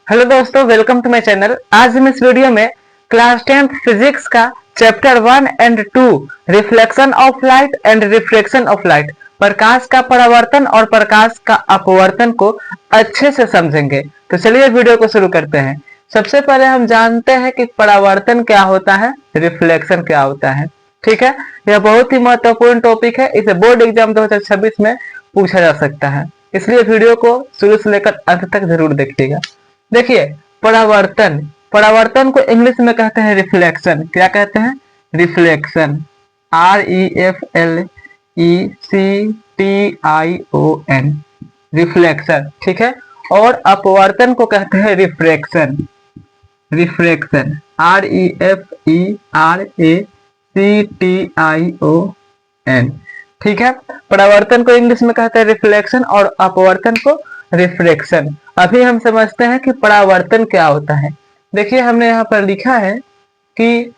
Hello दोस्तों, welcome to my channel. आज हम इस वीडियो में क्लास 10th फिजिक्स का chapter 1 and 2 reflection of light and refraction of light, प्रकाश का परावर्तन और प्रकाश का अपवर्तन को अच्छे से समझेंगे। तो चलिए वीडियो को शुरू करते हैं। सबसे पहले हम जानते हैं कि परावर्तन क्या होता है, रिफ्लेक्शन क्या होता है। ठीक है, यह बहुत ही महत्वपूर्ण टॉपिक है। इसे बोर्ड एग्जाम 2026 में पूछा जा सकता है, इसलिए वीडियो को शुरू से लेकर अंत तक जरूर देखिएगा। देखिए, परावर्तन परावर्तन को इंग्लिश में कहते हैं रिफ्लेक्शन। क्या कहते हैं? रिफ्लेक्शन। REFLECTION, reflection. ठीक है, और अपवर्तन को कहते हैं रिफ्रैक्शन। Refraction REFRACTION। ठीक है, परावर्तन को इंग्लिश में कहते हैं रिफ्लेक्शन और अपवर्तन को रिफ्रैक्शन। अभी हम समझते हैं कि परावर्तन क्या होता है। देखिए, हमने यहाँ पर लिखा है कि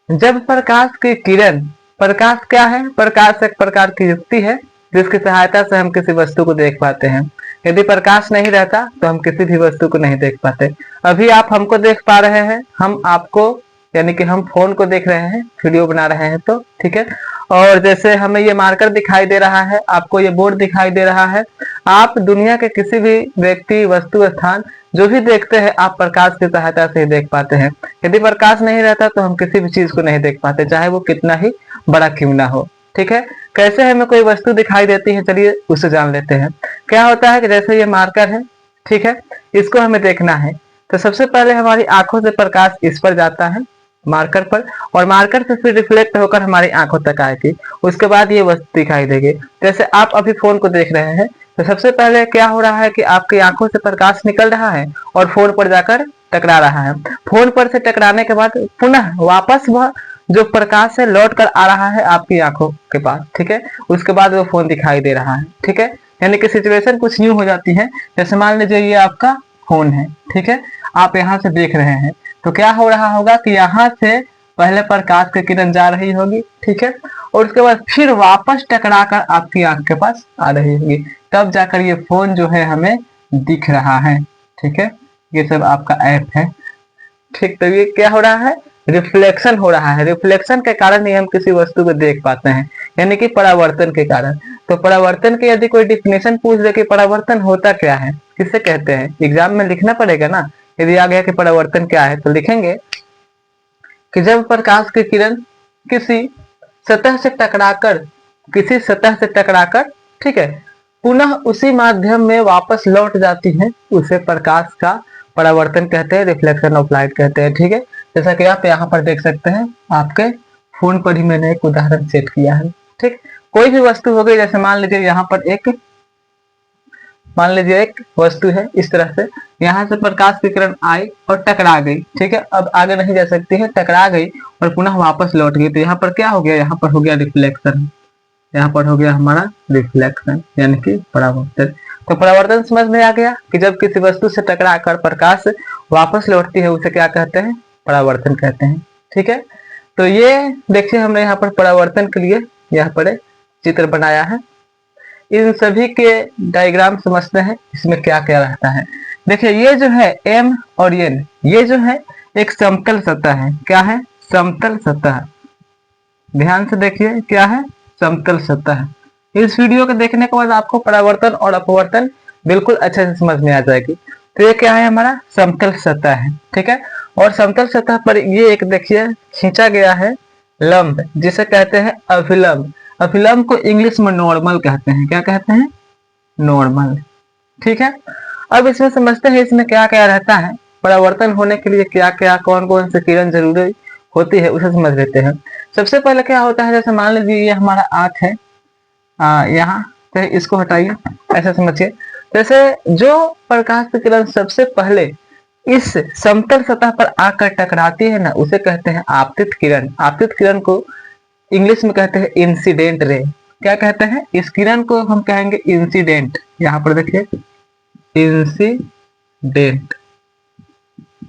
जब प्रकाश की किरण, प्रकाश क्या है? प्रकाश एक प्रकार की युक्ति है जिसकी सहायता से हम किसी वस्तु को देख पाते हैं। यदि प्रकाश नहीं रहता तो हम किसी भी वस्तु को नहीं देख पाते। अभी आप हमको देख पा रहे हैं, हम आपको यानी कि हम फोन को देख रहे हैं, वीडियो बना रहे हैं तो ठीक है। और जैसे हमें ये मार्कर दिखाई दे रहा है, आपको ये बोर्ड दिखाई दे रहा है। आप दुनिया के किसी भी व्यक्ति, वस्तु, स्थान जो भी देखते हैं आप प्रकाश की सहायता से ही देख पाते हैं। यदि प्रकाश नहीं रहता तो हम किसी भी चीज को नहीं देख पाते, चाहे वो कितना ही बड़ा क्यों ना हो। ठीक है, कैसे हमें कोई वस्तु दिखाई देती है, चलिए उसे जान लेते हैं। क्या होता है कि जैसे ये मार्कर है, ठीक है, इसको हमें देखना है तो सबसे पहले हमारी आंखों से प्रकाश इस पर जाता है, मार्कर पर, और मार्कर से फिर रिफ्लेक्ट होकर हमारी आंखों तक आएगी। उसके बाद ये वस्तु दिखाई देगी। जैसे आप अभी फोन को देख रहे हैं तो सबसे पहले क्या हो रहा है कि आपकी आंखों से प्रकाश निकल रहा है और फोन पर जाकर टकरा रहा है। फोन पर से टकराने के बाद पुनः वापस वह जो प्रकाश है लौट कर आ रहा है आपकी आंखों के पास। ठीक है, उसके बाद वो फोन दिखाई दे रहा है। ठीक है, यानी कि सिचुएशन कुछ यूं हो जाती है, जैसे मान लीजिए ये आपका फोन है, ठीक है, आप यहाँ से देख रहे हैं तो क्या हो रहा होगा कि यहाँ से पहले प्रकाश की किरण जा रही होगी, ठीक है, और उसके बाद फिर वापस टकरा कर आपकी आंख के पास आ रही होगी, तब जाकर ये फोन जो है हमें दिख रहा है। ठीक है, ये सब आपका ऐप है। ठीक, तो ये क्या हो रहा है? रिफ्लेक्शन हो रहा है। रिफ्लेक्शन के कारण ही हम किसी वस्तु को देख पाते हैं, यानी कि परावर्तन के कारण। तो परावर्तन के यदि कोई डिफिनेशन पूछ दे कि परावर्तन होता क्या है, किसे कहते हैं, एग्जाम में लिखना पड़ेगा ना। यदि आ गया कि परावर्तन क्या है तो लिखेंगे कि जब प्रकाश की किरण किसी सतह से टकराकर ठीक है, पुनः उसी माध्यम में वापस लौट जाती है, उसे प्रकाश का परावर्तन कहते हैं, रिफ्लेक्शन ऑफ लाइट कहते हैं। ठीक है, जैसा कि आप यहाँ पर देख सकते हैं, आपके फोन पर ही मैंने एक उदाहरण सेट किया है। ठीक, कोई भी वस्तु हो गई, जैसे मान लीजिए यहाँ पर एक वस्तु है, इस तरह से यहाँ से प्रकाश की किरण आई और टकरा गई। ठीक है, अब आगे नहीं जा सकती है, टकरा गई और पुनः वापस लौट गई, तो यहाँ पर क्या हो गया? यहाँ पर हो गया रिफ्लेक्शन। यहाँ पर हो गया हमारा रिफ्लेक्शन यानी कि परावर्तन। तो परावर्तन समझ में आ गया कि जब किसी वस्तु से टकराकर प्रकाश वापस लौटती है उसे क्या कहते हैं? परावर्तन कहते हैं। ठीक है, तो ये देखिए हमने यहाँ पर परावर्तन के लिए यहाँ पर चित्र बनाया है। इन सभी के डायग्राम समझते हैं, इसमें क्या क्या रहता है। देखिए, ये जो है M और N, ये जो है एक समतल सतह है। क्या है? समतल सतह। ध्यान से देखिए, क्या है? समतल सतह। इस वीडियो को देखने के बाद आपको परावर्तन और अपवर्तन बिल्कुल अच्छे से समझ में आ जाएगी। तो ये क्या है? हमारा समतल सतह है। ठीक है, और समतल सतह पर ये एक देखिए खींचा गया है लंब, जिसे कहते हैं अभिलंब। अभिलंब को इंग्लिश में नॉर्मल कहते हैं। क्या कहते हैं? नॉर्मल। ठीक है, अब इसमें समझते हैं इसमें क्या क्या रहता है, परावर्तन होने के लिए क्या क्या, कौन कौन सी किरण जरूरी होती है, उसे समझ लेते हैं। सबसे पहले क्या होता है, जैसे मान लीजिए ये हमारा आंख है, यहाँ से इसको हटाइए, ऐसा समझिए। जैसे जो प्रकाश की किरण सबसे पहले इस समतल सतह पर आकर टकराती है ना, उसे कहते हैं आपतित किरण। आपतित किरण को इंग्लिश में कहते हैं इंसिडेंट रे। क्या कहते हैं? इस किरण को हम कहेंगे इंसिडेंट। यहाँ पर देखिए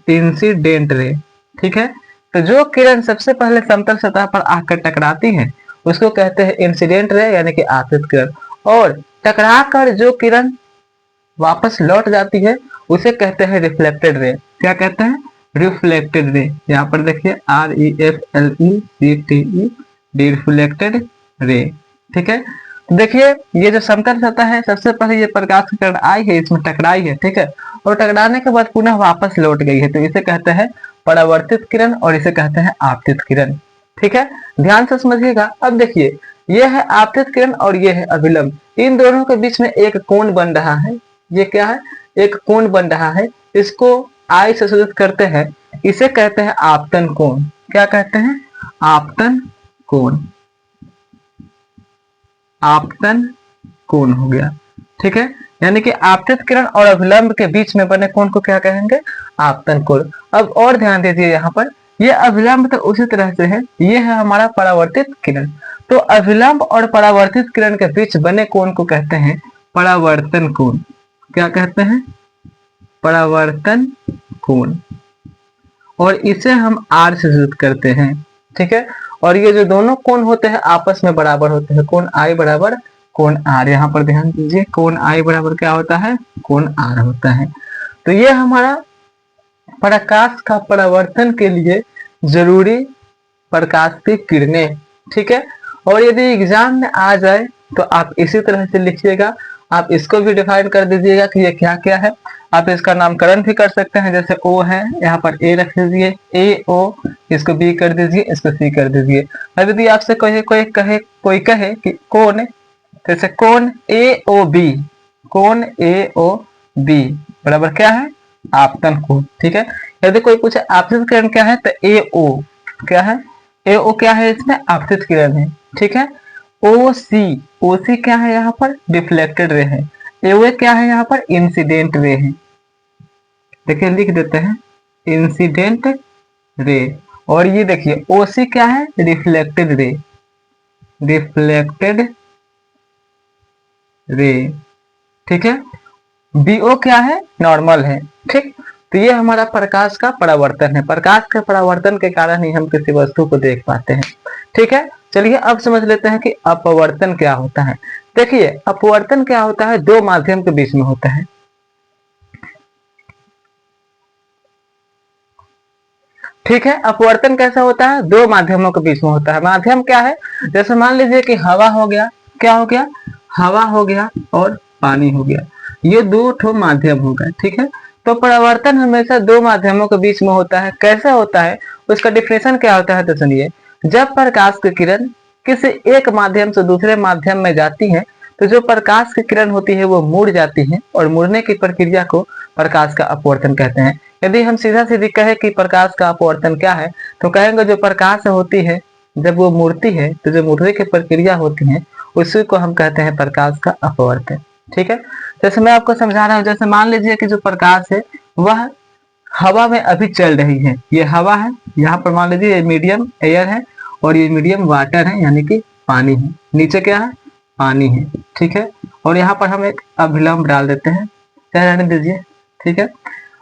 इंसिडेंट रे। ठीक है, तो जो किरण सबसे पहले समतल सतह पर आकर टकराती है उसको कहते हैं इंसिडेंट रे यानी कि आपतित किरण। और टकरा कर जो किरण वापस लौट जाती है उसे कहते हैं रिफ्लेक्टेड रे। क्या कहते हैं? Reflected ray. यहाँ पर देखिए REFLECTED, रिफ्लेक्टेड रे। ठीक है, तो देखिए ये जो समतल सतह है, सबसे पहले ये प्रकाश की किरण आई है, इसमें टकराई है, ठीक है, और टकराने के बाद पुनः वापस लौट गई है, तो इसे कहते हैं परावर्तित किरण और इसे कहते हैं आपतित किरण। ठीक है, ध्यान से समझिएगा। अब देखिए ये है आपतित किरण और ये है अभिलंब, इन दोनों के बीच में एक कोण बन रहा है। ये क्या है? एक कोण बन रहा है, इसको आई से सूचित करते हैं, इसे कहते हैं आपतन कोण। क्या कहते हैं? आपतन कोण। आपतन कोण हो गया। ठीक है, यानी कि आपतित किरण और अभिलंब के बीच में बने कोण को क्या कहेंगे? आपतन कोण। अब और ध्यान दीजिए, यहाँ पर ये अभिलंब तो उसी तरह से है, ये है हमारा परावर्तित किरण। तो अभिलंब और परावर्तित किरण के बीच बने कोण को कहते हैं परावर्तन कोण। क्या कहते हैं? परावर्तन कोण। और इसे हम R से सूचित करते हैं। ठीक है, और ये जो दोनों कोण होते हैं आपस में बराबर होते हैं, कोण I बराबर कोण R। यहाँ पर ध्यान दीजिए, कोण I बराबर क्या होता है? कोण R होता है। तो ये हमारा प्रकाश का परावर्तन के लिए जरूरी प्रकाश की किरणें। ठीक है, और यदि एग्जाम में आ जाए तो आप इसी तरह से लिखिएगा, आप इसको भी डिफाइन कर दीजिएगा कि ये क्या क्या है। आप इसका नामकरण भी कर सकते हैं, जैसे O है, यहाँ पर A रख दीजिए, AO, इसको B कर दीजिए, इसको C कर दीजिए। अब यदि आपसे कोई कहे कि कोण, जैसे कोण AOB, कोण AOB बराबर क्या है? आपतन कोण। ठीक है, यदि कोई पूछे आपतित किरण क्या है, तो AO क्या है? AO क्या है? इसमें आपतित किरण है। ठीक है, OC क्या है? यहाँ पर रिफ्लेक्टेड रे है। AOA क्या है? यहाँ पर इंसिडेंट रे है। देखिए लिख देते हैं इंसिडेंट रे। और ये देखिए OC क्या है? Reflected ray, reflected ray. ठीक है, BO क्या है? नॉर्मल है। ठीक, तो ये हमारा प्रकाश का परावर्तन है। प्रकाश के परावर्तन के कारण ही हम किसी वस्तु को देख पाते हैं। ठीक है, चलिए अब समझ लेते हैं कि अपवर्तन क्या होता है। देखिए अपवर्तन क्या होता है? दो माध्यम के बीच में होता है। ठीक है, अपवर्तन कैसा होता है? दो माध्यमों के बीच में होता है। माध्यम क्या है? जैसे मान लीजिए कि हवा हो गया, क्या हो गया? हवा हो गया और पानी हो गया, ये दो ठो माध्यम हो गए। ठीक है, तो परावर्तन हमेशा दो माध्यमों के बीच में होता है। कैसा होता है? उसका डिफिनेशन क्या होता है? तो सुनिए, जब प्रकाश की किरण किसी एक माध्यम से दूसरे माध्यम में जाती है, तो जो प्रकाश की किरण होती है वो मुड़ जाती है, और मुड़ने की प्रक्रिया को प्रकाश का अपवर्तन कहते हैं। यदि हम सीधा सीधी कहे कि प्रकाश का अपवर्तन क्या है, तो कहेंगे जो प्रकाश होती है जब वो मुड़ती है, तो जो मुड़ने की प्रक्रिया होती है उसी को हम कहते हैं प्रकाश का अपवर्तन। ठीक है, जैसे मैं आपको समझा रहा हूँ, जैसे मान लीजिए कि जो प्रकाश है वह हवा में अभी चल रही है। ये हवा है, यहाँ पर मान लीजिए ये मीडियम एयर है और ये मीडियम वाटर है, यानी कि पानी है। नीचे क्या है? पानी है। ठीक है, और यहाँ पर हम एक अभिलंब डाल देते हैं, क्या रहने दीजिए। ठीक है,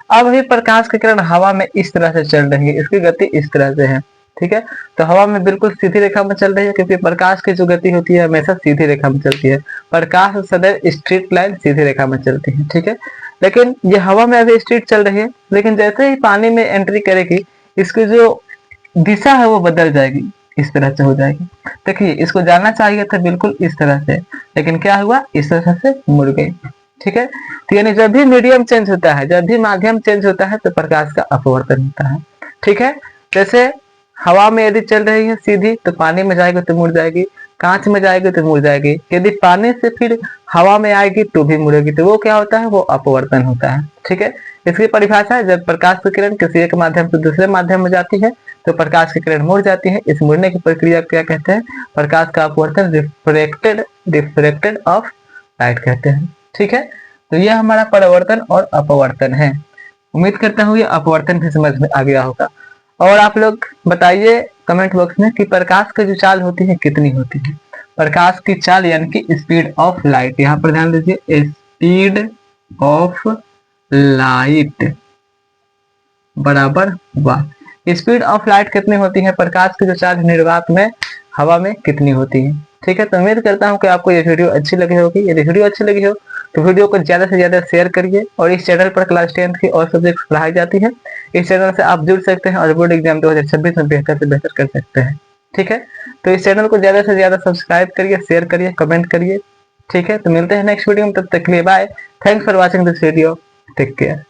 अब अभी प्रकाश की किरण हवा में इस तरह से चल रही है, इसकी गति इस तरह से है। ठीक है, तो हवा में बिल्कुल सीधी रेखा में चल रही है, क्योंकि प्रकाश की जो गति होती है हमेशा सीधी रेखा में चलती है। प्रकाश सदैव स्ट्रेट लाइन सीधी रेखा में चलती है। ठीक है, लेकिन ये हवा में अभी स्ट्रेट चल रही है, लेकिन जैसे ही पानी में एंट्री करेगी इसकी जो दिशा है वो बदल जाएगी, इस तरह से हो जाएगी। देखिए इसको जाना चाहिए था बिल्कुल इस तरह से, लेकिन क्या हुआ? इस तरह से मुड़ गई। ठीक है, तो यानी जब भी मीडियम चेंज होता है, जब भी माध्यम चेंज होता है, तो प्रकाश का अपवर्तन होता है। ठीक है, जैसे हवा में यदि चल रही है सीधी, तो पानी में जाएगी तो मुड़ जाएगी, कांच में जाएगी तो मुड़ जाएगी। यदि पानी से फिर हवा में आएगी तो भी मुड़ेगी, तो वो क्या होता है? वो अपवर्तन होता है। ठीक है, इसकी परिभाषा है, जब प्रकाश की किरण किसी एक माध्यम से दूसरे माध्यम में जाती है तो प्रकाश की किरण मुड़ जाती है। इस मुड़ने की प्रक्रिया क्या कहते हैं? प्रकाश का अपवर्तन, रिफ्रेक्टेड ऑफ लाइट कहते हैं। ठीक है, तो यह हमारा परावर्तन और अपवर्तन है। उम्मीद करता हूँ ये अपवर्तन भी समझ में आ गया होगा। और आप लोग बताइए कमेंट बॉक्स में कि प्रकाश की जो चाल होती है कितनी होती है। प्रकाश की चाल यानी कि स्पीड ऑफ लाइट, यहाँ पर ध्यान दीजिए, स्पीड ऑफ लाइट बराबर वाट। स्पीड ऑफ लाइट कितनी होती है? प्रकाश की जो चाल निर्वात में हवा में कितनी होती है। ठीक है, तो उम्मीद करता हूँ कि आपको ये वीडियो अच्छी लगी होगी। यदि वीडियो अच्छी लगी हो तो वीडियो को ज्यादा से ज्यादा शेयर करिए और इस चैनल पर क्लास 10 की और सब्जेक्ट पढ़ाई जाती है। इस चैनल से आप जुड़ सकते हैं और बोर्ड एग्जाम 2026 में बेहतर से बेहतर कर सकते हैं। ठीक है, तो इस चैनल को ज्यादा से ज्यादा सब्सक्राइब करिए, शेयर करिए, कमेंट करिए। ठीक है, तो मिलते हैं नेक्स्ट वीडियो में, तब तक के लिए bye. Thanks for watching this video, take care.